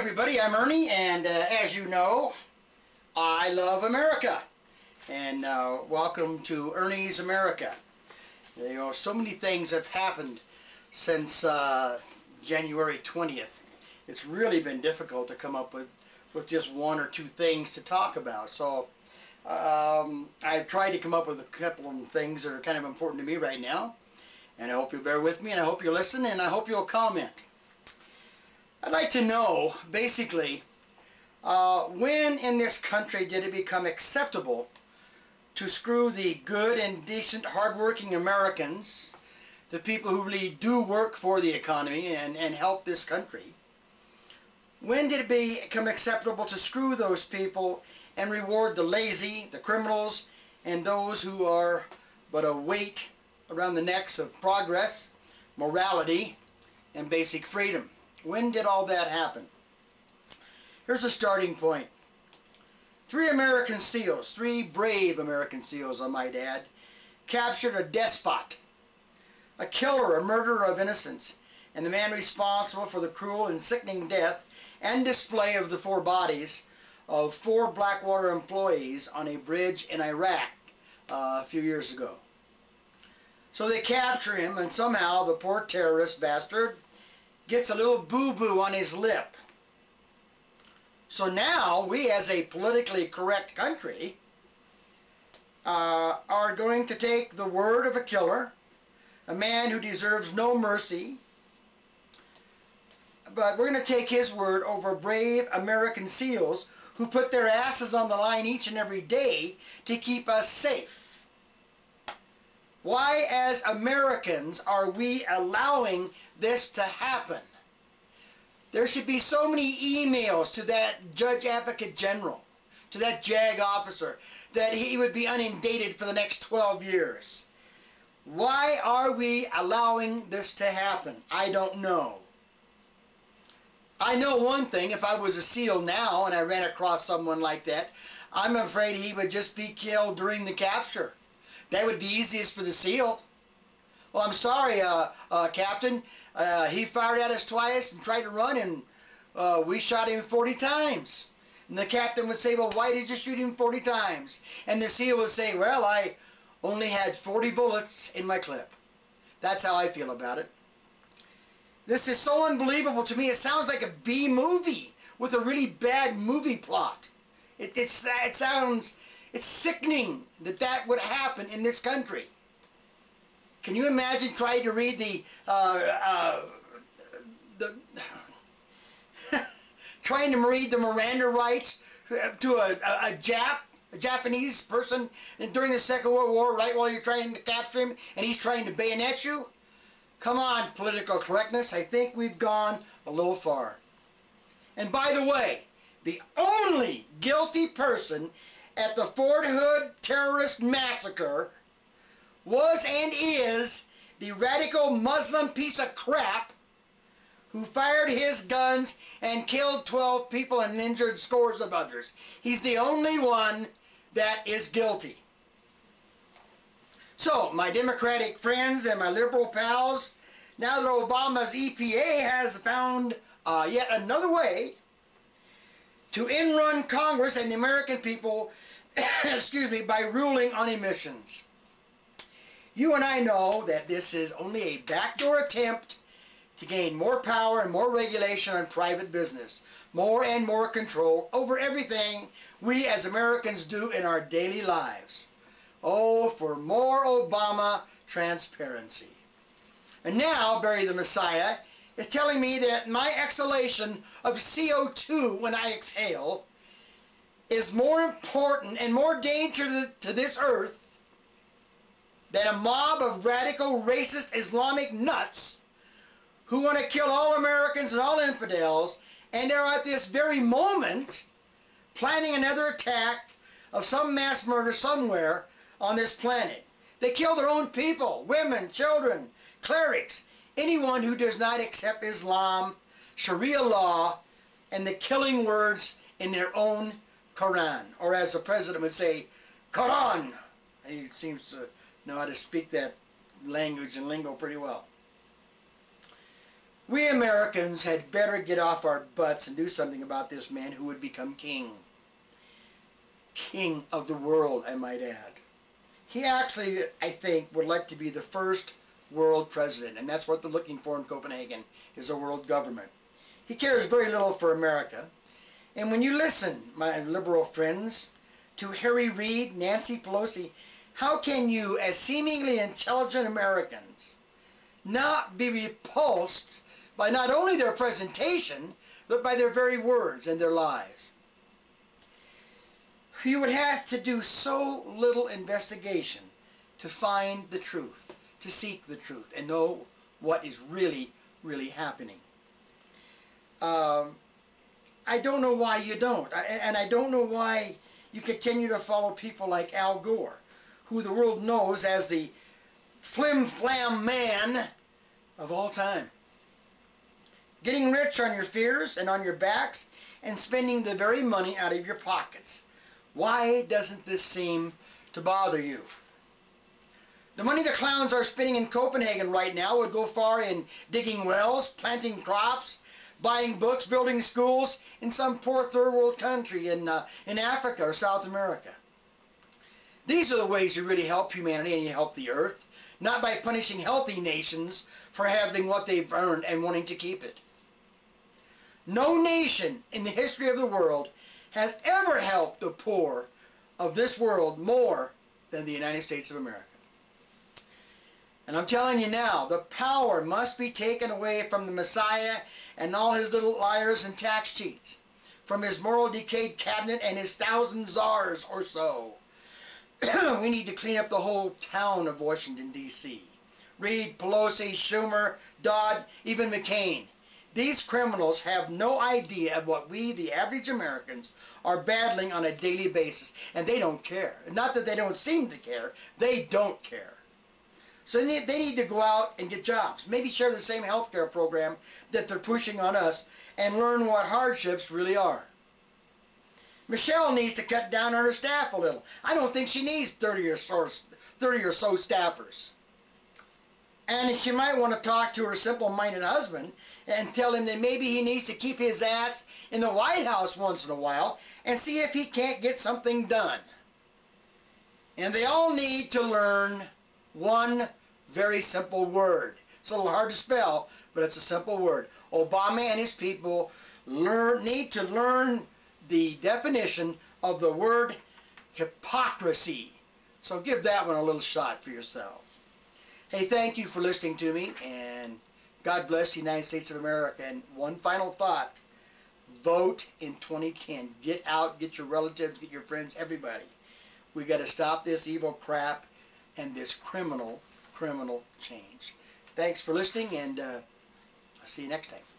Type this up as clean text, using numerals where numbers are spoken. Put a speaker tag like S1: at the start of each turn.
S1: everybody, I'm Ernie, and as you know, I love America. And welcome to Ernie's America. You know, so many things have happened since January 20th. It's really been difficult to come up with just one or two things to talk about. So I've tried to come up with a couple of things that are kind of important to me right now. And I hope you'll bear with me, and I hope you'll listen, and I hope you'll comment. I'd like to know, basically, when in this country did it become acceptable to screw the good and decent, hardworking Americans, the people who really do work for the economy and help this country? When did it become acceptable to screw those people and reward the lazy, the criminals, and those who are but a weight around the necks of progress, morality, and basic freedom? When did all that happen? Here's a starting point. 3 American SEALs, 3 brave American SEALs I might add, captured a despot, a killer, a murderer of innocents, and the man responsible for the cruel and sickening death and display of the 4 bodies of 4 Blackwater employees on a bridge in Iraq a few years ago. So they capture him, and somehow the poor terrorist bastard gets a little boo-boo on his lip. So now we, as a politically correct country, are going to take the word of a killer, a man who deserves no mercy, but we're going to take his word over brave American SEALs who put their asses on the line each and every day to keep us safe. Why, as Americans, are we allowing this to happen? There should be so many emails to that Judge Advocate General, to that JAG officer, that he would be inundated for the next 12 years. Why are we allowing this to happen? I don't know. I know one thing: if I was a SEAL now and I ran across someone like that, I'm afraid he would just be killed during the capture. That would be easiest for the SEAL. Well, I'm sorry, Captain. He fired at us twice and tried to run, and we shot him 40 times. And the captain would say, well, why did you shoot him 40 times? And the SEAL would say, well, I only had 40 bullets in my clip. That's how I feel about it. This is so unbelievable to me. It sounds like a B movie with a really bad movie plot. It's sickening that that would happen in this country. Can you imagine trying to read trying to read the Miranda rights to a Japanese person during the Second World War, right while you're trying to capture him and he's trying to bayonet you? Come on, political correctness. I think we've gone a little far. And by the way, the only guilty person at the Fort Hood terrorist massacre was and is the radical Muslim piece of crap who fired his guns and killed 12 people and injured scores of others. He's the only one that is guilty. So, my Democratic friends and my liberal pals, now that Obama's EPA has found yet another way to in-run Congress and the American people, excuse me, by ruling on emissions. You and I know that this is only a backdoor attempt to gain more power and more regulation on private business, more and more control over everything we as Americans do in our daily lives. Oh, for more Obama transparency. And now, Barry the Messiah is telling me that my exhalation of CO2 when I exhale is more important and more dangerous to this earth than a mob of radical, racist, Islamic nuts who want to kill all Americans and all infidels, and are at this very moment planning another attack of some mass murder somewhere on this planet. They kill their own people, women, children, clerics, anyone who does not accept Islam, Sharia law, and the killing words in their own Quran. Or as the president would say, Quran. He seems to know how to speak that language and lingo pretty well. We Americans had better get off our butts and do something about this man who would become king. King of the world, I might add. He actually, I think, would like to be the first world president, and that's what they're looking for in Copenhagen, is a world government. He cares very little for America. And when you listen, my liberal friends, to Harry Reid, Nancy Pelosi, how can you, as seemingly intelligent Americans, not be repulsed by not only their presentation, but by their very words and their lies? You would have to do so little investigation to find the truth, to seek the truth, and know what is really, really happening. I don't know why you don't. And I don't know why you continue to follow people like Al Gore, who the world knows as the flim-flam man of all time. Getting rich on your fears and on your backs and spending the very money out of your pockets. Why doesn't this seem to bother you? The money the clowns are spending in Copenhagen right now would go far in digging wells, planting crops, buying books, building schools in some poor third world country in Africa or South America. These are the ways you really help humanity and you help the earth, not by punishing healthy nations for having what they've earned and wanting to keep it. No nation in the history of the world has ever helped the poor of this world more than the United States of America. And I'm telling you now, the power must be taken away from the Messiah and all his little liars and tax cheats, from his moral decayed cabinet and his 1,000 czars or so. We need to clean up the whole town of Washington, D.C. Reid, Pelosi, Schumer, Dodd, even McCain. These criminals have no idea of what we, the average Americans, are battling on a daily basis, and they don't care. Not that they don't seem to care, they don't care. So they need to go out and get jobs. Maybe share the same health care program that they're pushing on us and learn what hardships really are. Michelle needs to cut down on her staff a little. I don't think she needs 30 or so staffers. And she might want to talk to her simple-minded husband and tell him that maybe he needs to keep his ass in the White House once in a while and see if he can't get something done. And they all need to learn one very simple word. It's a little hard to spell, but it's a simple word. Obama and his people need to learn the definition of the word hypocrisy. So give that one a little shot for yourself. Hey, thank you for listening to me, and God bless the United States of America. And one final thought, vote in 2010. Get out, get your relatives, get your friends, everybody. We got to stop this evil crap and this criminal change. Thanks for listening, and I'll see you next time.